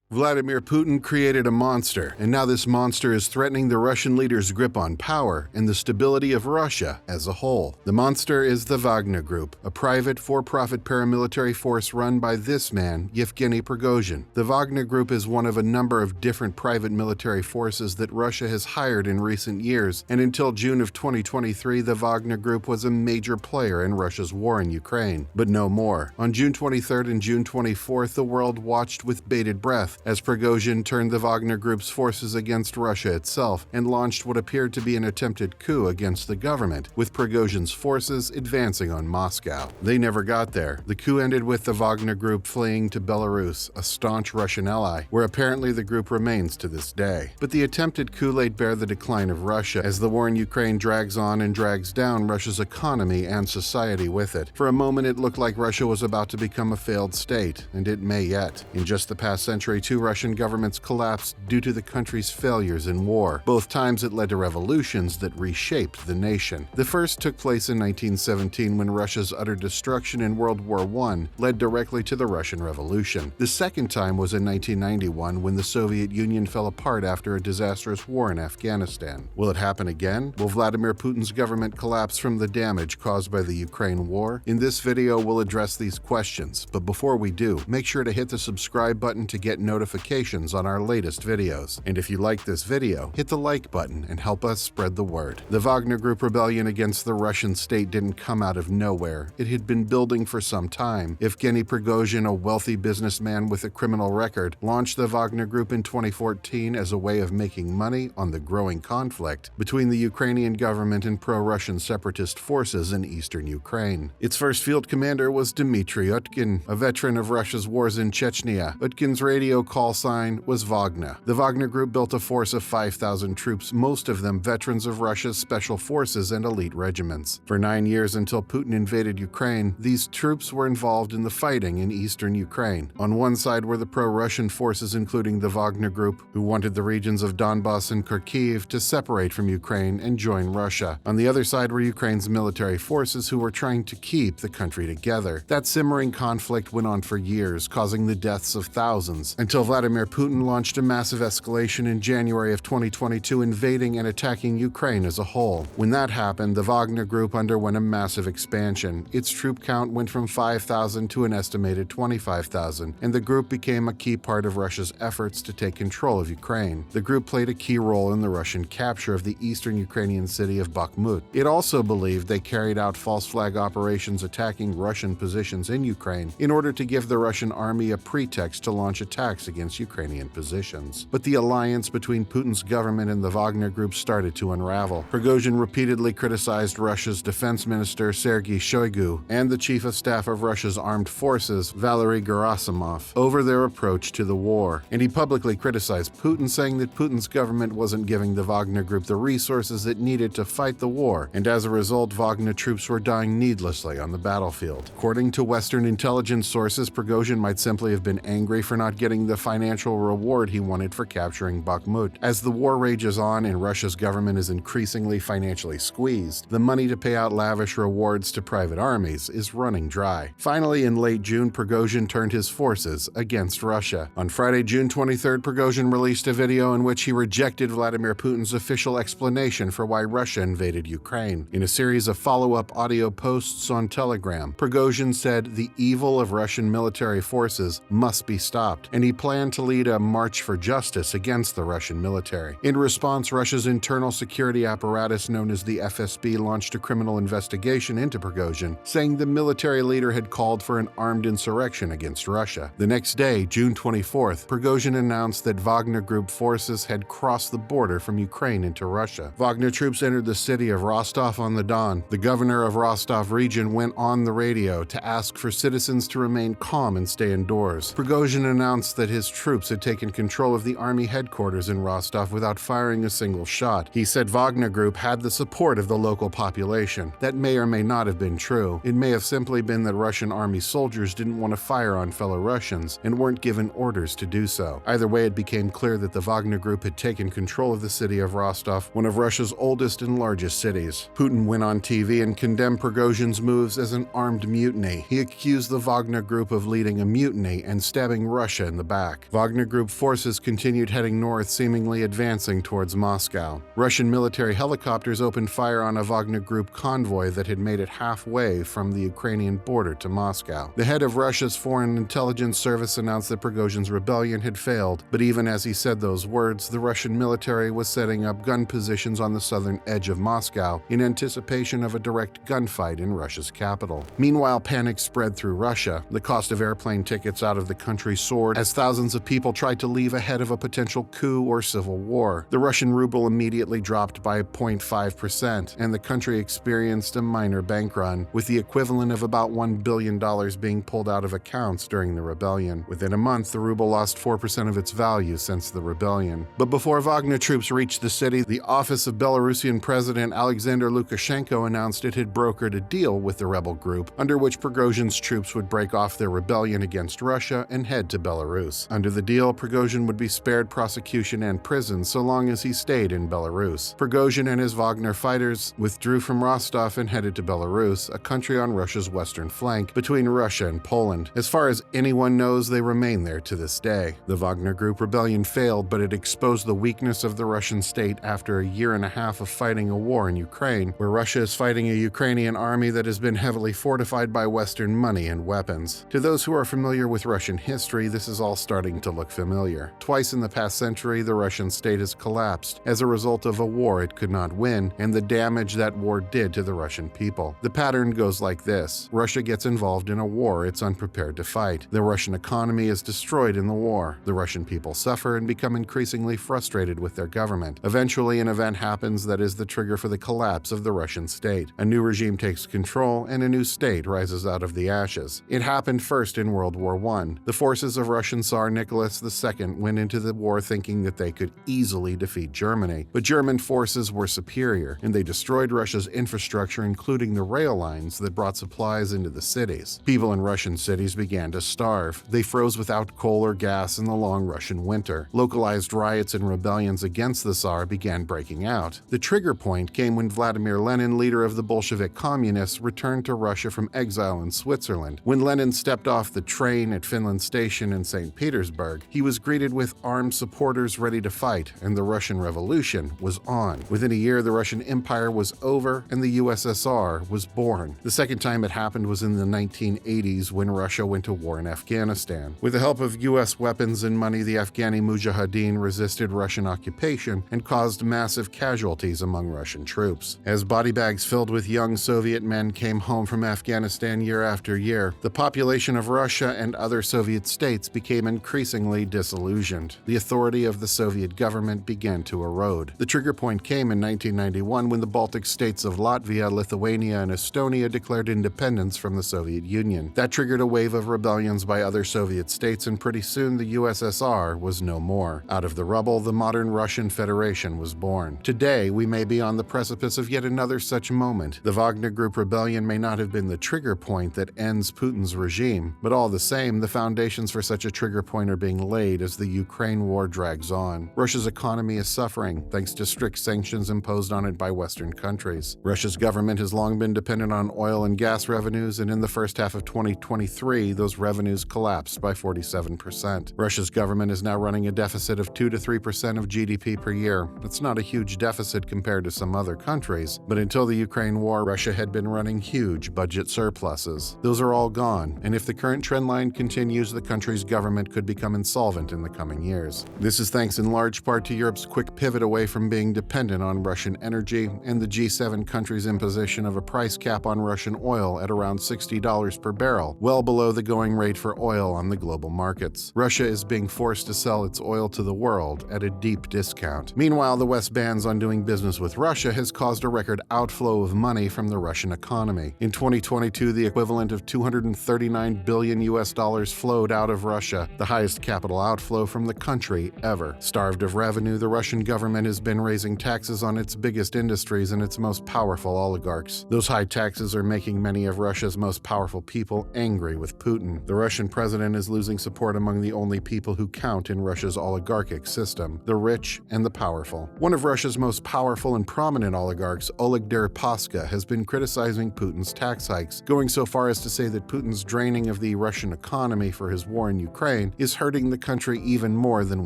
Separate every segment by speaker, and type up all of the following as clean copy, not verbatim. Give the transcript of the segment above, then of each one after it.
Speaker 1: Vladimir Putin created a monster, and now this monster is threatening the Russian leader's grip on power and the stability of Russia as a whole. The monster is the Wagner Group, a private, for-profit paramilitary force run by this man, Yevgeny Prigozhin. The Wagner Group is one of a number of different private military forces that Russia has hired in recent years, and until June of 2023, the Wagner Group was a major player in Russia's war in Ukraine. But no more. On June 23rd and June 24th, the world watched with bated breath as Prigozhin turned the Wagner Group's forces against Russia itself and launched what appeared to be an attempted coup against the government, with Prigozhin's forces advancing on Moscow. They never got there. The coup ended with the Wagner Group fleeing to Belarus, a staunch Russian ally, where apparently the group remains to this day. But the attempted coup laid bare the decline of Russia as the war in Ukraine drags on and drags down Russia's economy and society with it. For a moment, it looked like Russia was about to become a failed state, and it may yet. In just the past century, two Russian governments collapsed due to the country's failures in war. Both times it led to revolutions that reshaped the nation. The first took place in 1917 when Russia's utter destruction in World War I led directly to the Russian Revolution. The second time was in 1991 when the Soviet Union fell apart after a disastrous war in Afghanistan. Will it happen again? Will Vladimir Putin's government collapse from the damage caused by the Ukraine war? In this video, we'll address these questions, but before we do, make sure to hit the subscribe button to get notifications on our latest videos. And if you like this video, hit the like button and help us spread the word. The Wagner Group rebellion against the Russian state didn't come out of nowhere. It had been building for some time. Yevgeny Prigozhin, a wealthy businessman with a criminal record, launched the Wagner Group in 2014 as a way of making money on the growing conflict between the Ukrainian government and pro-Russian separatist forces in eastern Ukraine. Its first field commander was Dmitry Utkin, a veteran of Russia's wars in Chechnya. Utkin's radio call sign was Wagner. The Wagner Group built a force of 5,000 troops, most of them veterans of Russia's special forces and elite regiments. For 9 years until Putin invaded Ukraine, these troops were involved in the fighting in eastern Ukraine. On one side were the pro-Russian forces, including the Wagner Group, who wanted the regions of Donbass and Kharkiv to separate from Ukraine and join Russia. On the other side were Ukraine's military forces, who were trying to keep the country together. That simmering conflict went on for years, causing the deaths of thousands, until Vladimir Putin launched a massive escalation in January of 2022, invading and attacking Ukraine as a whole. When that happened, the Wagner Group underwent a massive expansion. Its troop count went from 5,000 to an estimated 25,000, and the group became a key part of Russia's efforts to take control of Ukraine. The group played a key role in the Russian capture of the eastern Ukrainian city of Bakhmut. It also believed they carried out false flag operations attacking Russian positions in Ukraine in order to give the Russian army a pretext to launch attacks against Ukrainian positions. But the alliance between Putin's government and the Wagner Group started to unravel. Prigozhin repeatedly criticized Russia's defense minister Sergei Shoigu and the chief of staff of Russia's armed forces, Valery Gerasimov, over their approach to the war. And he publicly criticized Putin, saying that Putin's government wasn't giving the Wagner Group the resources it needed to fight the war, and as a result, Wagner troops were dying needlessly on the battlefield. According to Western intelligence sources, Prigozhin might simply have been angry for not getting the financial reward he wanted for capturing Bakhmut. As the war rages on and Russia's government is increasingly financially squeezed, the money to pay out lavish rewards to private armies is running dry. Finally, in late June, Prigozhin turned his forces against Russia. On Friday, June 23rd, Prigozhin released a video in which he rejected Vladimir Putin's official explanation for why Russia invaded Ukraine. In a series of follow-up audio posts on Telegram, Prigozhin said the evil of Russian military forces must be stopped, and he planned to lead a march for justice against the Russian military. In response, Russia's internal security apparatus, known as the FSB, launched a criminal investigation into Prigozhin, saying the military leader had called for an armed insurrection against Russia. The next day, June 24th, Prigozhin announced that Wagner Group forces had crossed the border from Ukraine into Russia. Wagner troops entered the city of Rostov-on-the-Don. The governor of Rostov region went on the radio to ask for citizens to remain calm and stay indoors. Prigozhin announced that his troops had taken control of the army headquarters in Rostov without firing a single shot. He said Wagner Group had the support of the local population. That may or may not have been true. It may have simply been that Russian army soldiers didn't want to fire on fellow Russians and weren't given orders to do so. Either way, it became clear that the Wagner Group had taken control of the city of Rostov, one of Russia's oldest and largest cities. Putin went on TV and condemned Prigozhin's moves as an armed mutiny. He accused the Wagner Group of leading a mutiny and stabbing Russia in the back. back. Wagner Group forces continued heading north, seemingly advancing towards Moscow. Russian military helicopters opened fire on a Wagner Group convoy that had made it halfway from the Ukrainian border to Moscow. The head of Russia's Foreign Intelligence Service announced that Prigozhin's rebellion had failed, but even as he said those words, the Russian military was setting up gun positions on the southern edge of Moscow in anticipation of a direct gunfight in Russia's capital. Meanwhile, panic spread through Russia. The cost of airplane tickets out of the country soared as thousands of people tried to leave ahead of a potential coup or civil war. The Russian ruble immediately dropped by 0.5%, and the country experienced a minor bank run, with the equivalent of about $1 billion being pulled out of accounts during the rebellion. Within a month, the ruble lost 4% of its value since the rebellion. But before Wagner troops reached the city, the office of Belarusian President Alexander Lukashenko announced it had brokered a deal with the rebel group, under which Prigozhin's troops would break off their rebellion against Russia and head to Belarus. Under the deal, Prigozhin would be spared prosecution and prison so long as he stayed in Belarus. Prigozhin and his Wagner fighters withdrew from Rostov and headed to Belarus, a country on Russia's western flank between Russia and Poland. As far as anyone knows, they remain there to this day. The Wagner Group rebellion failed, but it exposed the weakness of the Russian state after a year and a half of fighting a war in Ukraine, where Russia is fighting a Ukrainian army that has been heavily fortified by Western money and weapons. To those who are familiar with Russian history, this is all starting to look familiar. Twice in the past century, the Russian state has collapsed as a result of a war it could not win and the damage that war did to the Russian people. The pattern goes like this. Russia gets involved in a war it's unprepared to fight. The Russian economy is destroyed in the war. The Russian people suffer and become increasingly frustrated with their government. Eventually, an event happens that is the trigger for the collapse of the Russian state. A new regime takes control and a new state rises out of the ashes. It happened first in World War I. The forces of Russian Tsar Nicholas II went into the war thinking that they could easily defeat Germany. But German forces were superior, and they destroyed Russia's infrastructure, including the rail lines that brought supplies into the cities. People in Russian cities began to starve. They froze without coal or gas in the long Russian winter. Localized riots and rebellions against the Tsar began breaking out. The trigger point came when Vladimir Lenin, leader of the Bolshevik communists, returned to Russia from exile in Switzerland. When Lenin stepped off the train at Finland Station in St. Petersburg, he was greeted with armed supporters ready to fight, and the Russian Revolution was on. Within a year, the Russian Empire was over and the USSR was born. The second time it happened was in the 1980s when Russia went to war in Afghanistan. With the help of US weapons and money, the Afghani Mujahideen resisted Russian occupation and caused massive casualties among Russian troops. As body bags filled with young Soviet men came home from Afghanistan year after year, the population of Russia and other Soviet states became increasingly disillusioned. The authority of the Soviet government began to erode. The trigger point came in 1991 when the Baltic states of Latvia, Lithuania, and Estonia declared independence from the Soviet Union. That triggered a wave of rebellions by other Soviet states, and pretty soon the USSR was no more. Out of the rubble, the modern Russian Federation was born. Today, we may be on the precipice of yet another such moment. The Wagner Group rebellion may not have been the trigger point that ends Putin's regime, but all the same, the foundations for such a trigger point are being laid as the Ukraine war drags on. Russia's economy is suffering thanks to strict sanctions imposed on it by Western countries. Russia's government has long been dependent on oil and gas revenues, and in the first half of 2023, those revenues collapsed by 47%. Russia's government is now running a deficit of 2 to 3% of GDP per year. That's not a huge deficit compared to some other countries, but until the Ukraine war, Russia had been running huge budget surpluses. Those are all gone, and if the current trend line continues, the country's government could become insolvent in the coming years. This is thanks in large part to Europe's quick pivot away from being dependent on Russian energy and the G7 countries' imposition of a price cap on Russian oil at around $60 per barrel, well below the going rate for oil on the global markets. Russia is being forced to sell its oil to the world at a deep discount. Meanwhile, the West's bans on doing business with Russia has caused a record outflow of money from the Russian economy. In 2022, the equivalent of $239 billion flowed out of Russia, the highest capital outflow from the country ever. Starved of revenue, the Russian government has been raising taxes on its biggest industries and its most powerful oligarchs. Those high taxes are making many of Russia's most powerful people angry with Putin. The Russian president is losing support among the only people who count in Russia's oligarchic system, the rich and the powerful. One of Russia's most powerful and prominent oligarchs, Oleg Deripaska, has been criticizing Putin's tax hikes, going so far as to say that Putin's draining of the Russian economy for his war in Ukraine Ukraine is hurting the country even more than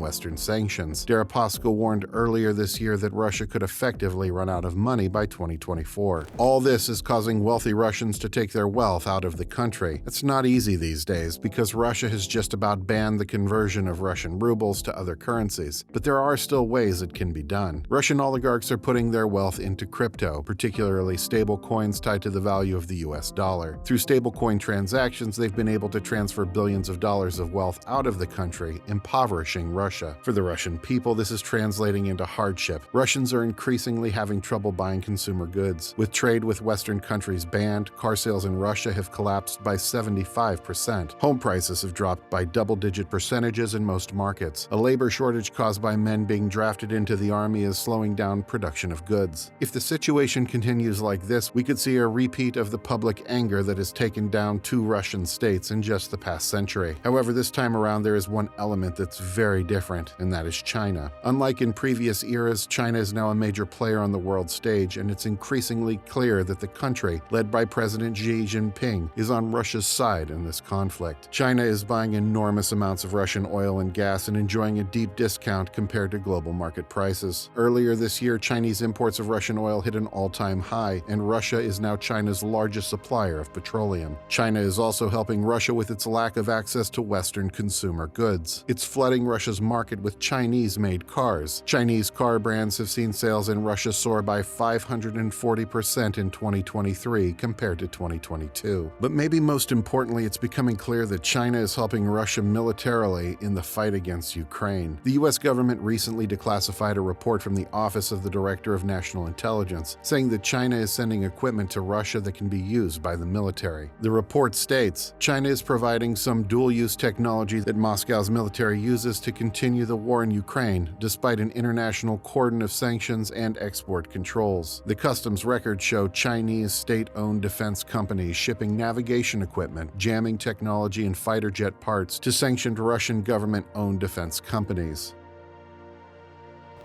Speaker 1: Western sanctions. Debacle warned earlier this year that Russia could effectively run out of money by 2024. All this is causing wealthy Russians to take their wealth out of the country. It's not easy these days because Russia has just about banned the conversion of Russian rubles to other currencies, but there are still ways it can be done. Russian oligarchs are putting their wealth into crypto, particularly stable coins tied to the value of the US dollar. Through stablecoin transactions, they've been able to transfer billions of dollars of wealth out of the country, impoverishing Russia. For the Russian people, this is translating into hardship. Russians are increasingly having trouble buying consumer goods. With trade with Western countries banned, car sales in Russia have collapsed by 75%. Home prices have dropped by double-digit percentages in most markets. A labor shortage caused by men being drafted into the army is slowing down production of goods. If the situation continues like this, we could see a repeat of the public anger that has taken down 2 Russian states in just the past century. However, this time around there is one element that's very different, and that is China. Unlike in previous eras, China is now a major player on the world stage, and it's increasingly clear that the country, led by President Xi Jinping, is on Russia's side in this conflict. China is buying enormous amounts of Russian oil and gas and enjoying a deep discount compared to global market prices. Earlier this year, Chinese imports of Russian oil hit an all-time high, and Russia is now China's largest supplier of petroleum. China is also helping Russia with its lack of access to Western consumer goods. It's flooding Russia's market with Chinese-made cars. Chinese car brands have seen sales in Russia soar by 540% in 2023 compared to 2022. But maybe most importantly, it's becoming clear that China is helping Russia militarily in the fight against Ukraine. The US government recently declassified a report from the Office of the Director of National Intelligence, saying that China is sending equipment to Russia that can be used by the military. The report states, China is providing some dual-use technology that Moscow's military uses to continue the war in Ukraine, despite an international cordon of sanctions and export controls. The customs records show Chinese state-owned defense companies shipping navigation equipment, jamming technology, and fighter jet parts to sanctioned Russian government-owned defense companies.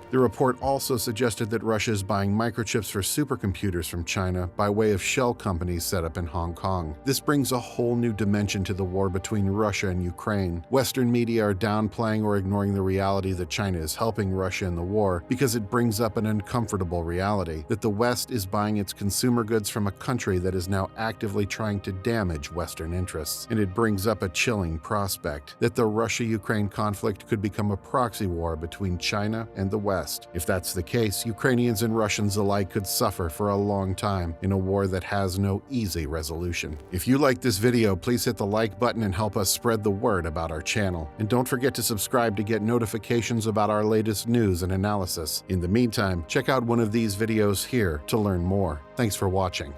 Speaker 1: The report also suggested that Russia is buying microchips for supercomputers from China by way of shell companies set up in Hong Kong. This brings a whole new dimension to the war between Russia and Ukraine. Western media are downplaying or ignoring the reality that China is helping Russia in the war because it brings up an uncomfortable reality that the West is buying its consumer goods from a country that is now actively trying to damage Western interests. And it brings up a chilling prospect that the Russia-Ukraine conflict could become a proxy war between China and the West. If that's the case, Ukrainians and Russians alike could suffer for a long time in a war that has no easy resolution. If you like this video, please hit the like button and help us spread the word about our channel. And don't forget to subscribe to get notifications about our latest news and analysis. In the meantime, check out one of these videos here to learn more. Thanks for watching.